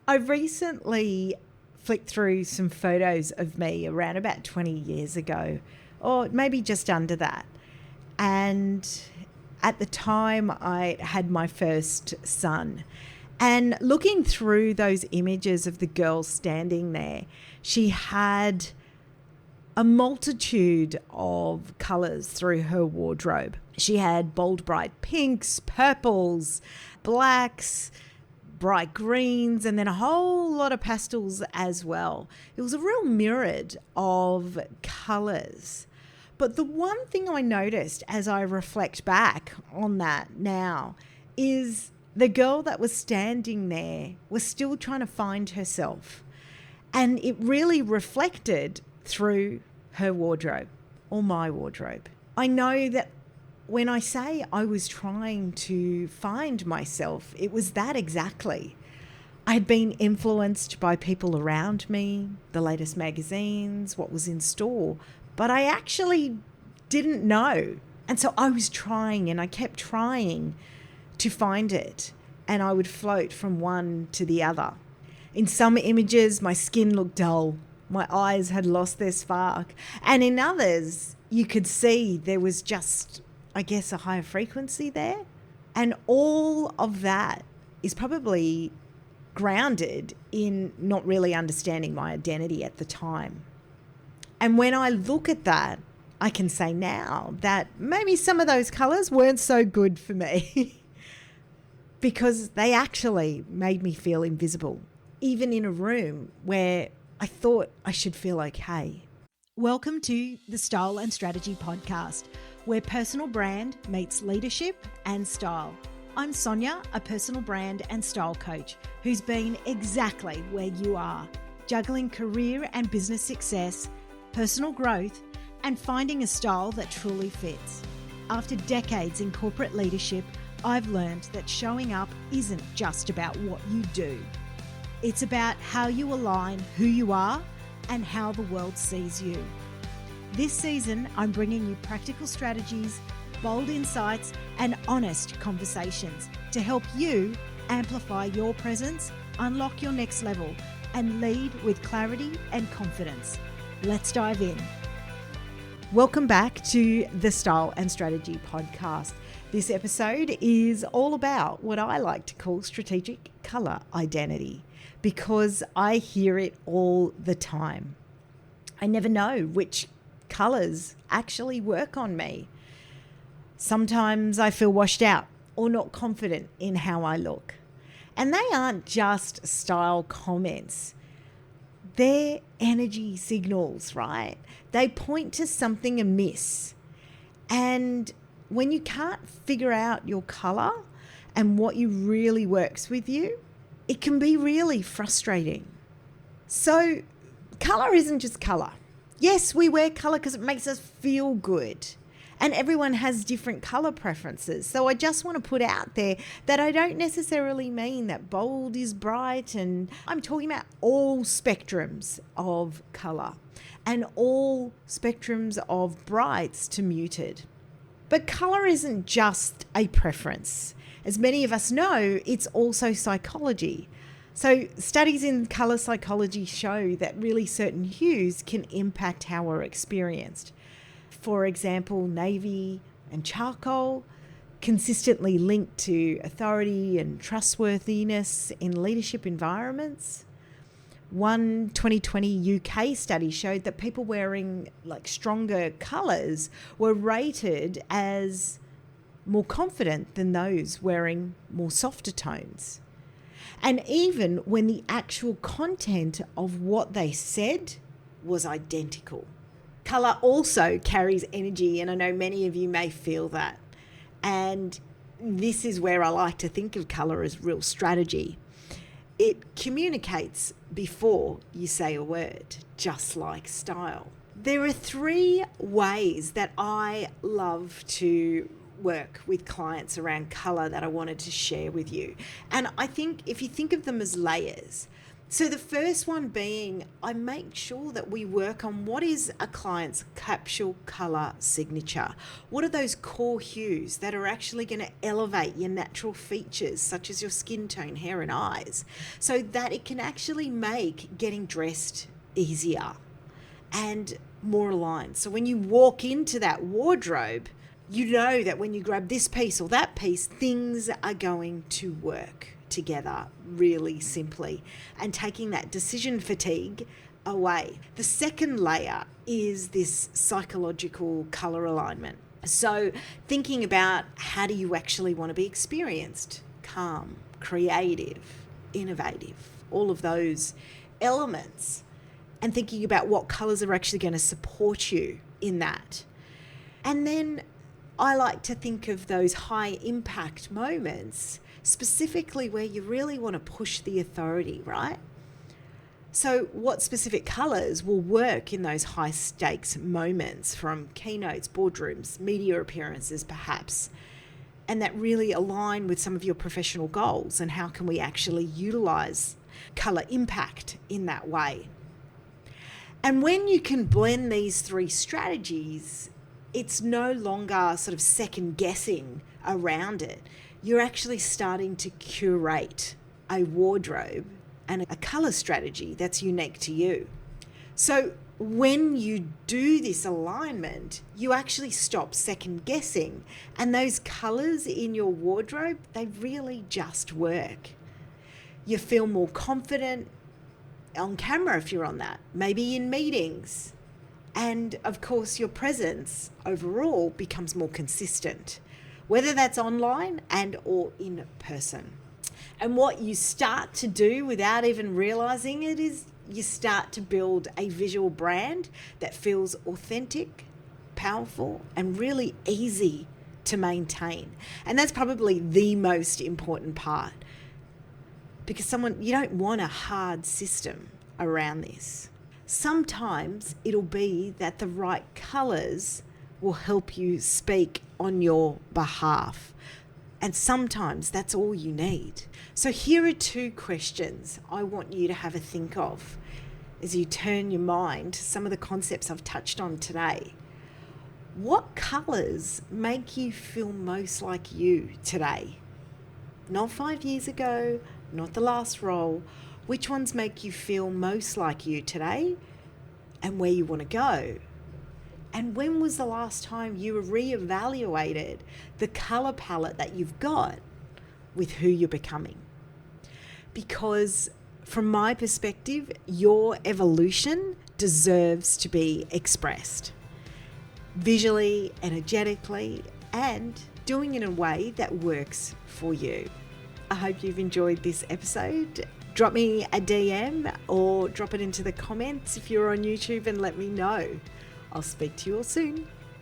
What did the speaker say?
I recently flicked through some photos of me around about 20 years ago, or maybe just under that. And at the time, I had my first son. And looking through those images of the girl standing there, she had a multitude of colours through her wardrobe. She had bold, bright pinks, purples, blacks, bright greens, and then a whole lot of pastels as well. It was a real myriad of colours. But the one thing I noticed as I reflect back on that now is the girl that was standing there was still trying to find herself. And it really reflected through her wardrobe or my wardrobe. I know that when I say I was trying to find myself, it was that exactly. I had been influenced by people around me, the latest magazines, what was in store, but I actually didn't know. And so I was trying and I kept trying to find it, and I would float from one to the other. In some images, my skin looked dull. My eyes had lost their spark. And in others, you could see there was just, I guess, a higher frequency there. And all of that is probably grounded in not really understanding my identity at the time. And when I look at that, I can say now that maybe some of those colours weren't so good for me because they actually made me feel invisible, even in a room where I thought I should feel okay. Welcome to the Style and Strategy Podcast, where personal brand meets leadership and style. I'm Sonia, a personal brand and style coach who's been exactly where you are, juggling career and business success, personal growth, and finding a style that truly fits. After decades in corporate leadership, I've learned that showing up isn't just about what you do. It's about how you align who you are and how the world sees you. This season, I'm bringing you practical strategies, bold insights, and honest conversations to help you amplify your presence, unlock your next level, and lead with clarity and confidence. Let's dive in. Welcome back to the Style and Strategy Podcast. This episode is all about what I like to call strategic colour identity, because I hear it all the time. I never know which colours actually work on me. Sometimes I feel washed out or not confident in how I look. And they aren't just style comments. They're energy signals, right? They point to something amiss. And when you can't figure out your colour and what really works with you, it can be really frustrating. So colour isn't just colour. Yes, we wear colour because it makes us feel good. And everyone has different colour preferences. So I just want to put out there that I don't necessarily mean that bold is bright, and I'm talking about all spectrums of colour and all spectrums of brights to muted. But colour isn't just a preference. As many of us know, it's also psychology. So studies in colour psychology show that really certain hues can impact how we're experienced. For example, navy and charcoal, consistently linked to authority and trustworthiness in leadership environments. One 2020 UK study showed that people wearing stronger colours were rated as more confident than those wearing more softer tones. And even when the actual content of what they said was identical. Colour also carries energy, and I know many of you may feel that. And this is where I like to think of colour as real strategy. It communicates before you say a word, just like style. There are 3 ways that I love to work with clients around colour that I wanted to share with you. And I think if you think of them as layers, So the first one being, I make sure that we work on what is a client's capsule color signature. What are those core hues that are actually going to elevate your natural features, such as your skin tone, hair, and eyes, so that it can actually make getting dressed easier and more aligned. So when you walk into that wardrobe, you know that when you grab this piece or that piece, things are going to work together really simply, and taking that decision fatigue away. The second layer is this psychological color alignment. So thinking about, how do you actually want to be experienced? Calm, creative, innovative, all of those elements, and thinking about what colors are actually going to support you in that. And then I like to think of those high impact moments, specifically where you really want to push the authority, right? So what specific colors will work in those high stakes moments, from keynotes, boardrooms, media appearances perhaps, and that really align with some of your professional goals, and how can we actually utilize color impact in that way? And when you can blend these three strategies, it's no longer sort of second guessing around it. You're actually starting to curate a wardrobe and a color strategy that's unique to you. So when you do this alignment, you actually stop second guessing, and those colors in your wardrobe, they really just work. You feel more confident on camera if you're on that, maybe in meetings. And of course, your presence overall becomes more consistent, whether that's online and or in person. And what you start to do without even realizing it is you start to build a visual brand that feels authentic, powerful, and really easy to maintain. And that's probably the most important part, because you don't want a hard system around this. Sometimes it'll be that the right colors will help you speak on your behalf. And sometimes that's all you need. So here are 2 questions I want you to have a think of as you turn your mind to some of the concepts I've touched on today. What colors make you feel most like you today? Not 5 years ago, not the last role. Which ones make you feel most like you today, and where you want to go? And when was the last time you reevaluated the color palette that you've got with who you're becoming? Because from my perspective, your evolution deserves to be expressed visually, energetically, and doing it in a way that works for you. I hope you've enjoyed this episode. Drop me a DM or drop it into the comments if you're on YouTube and let me know. I'll speak to you all soon.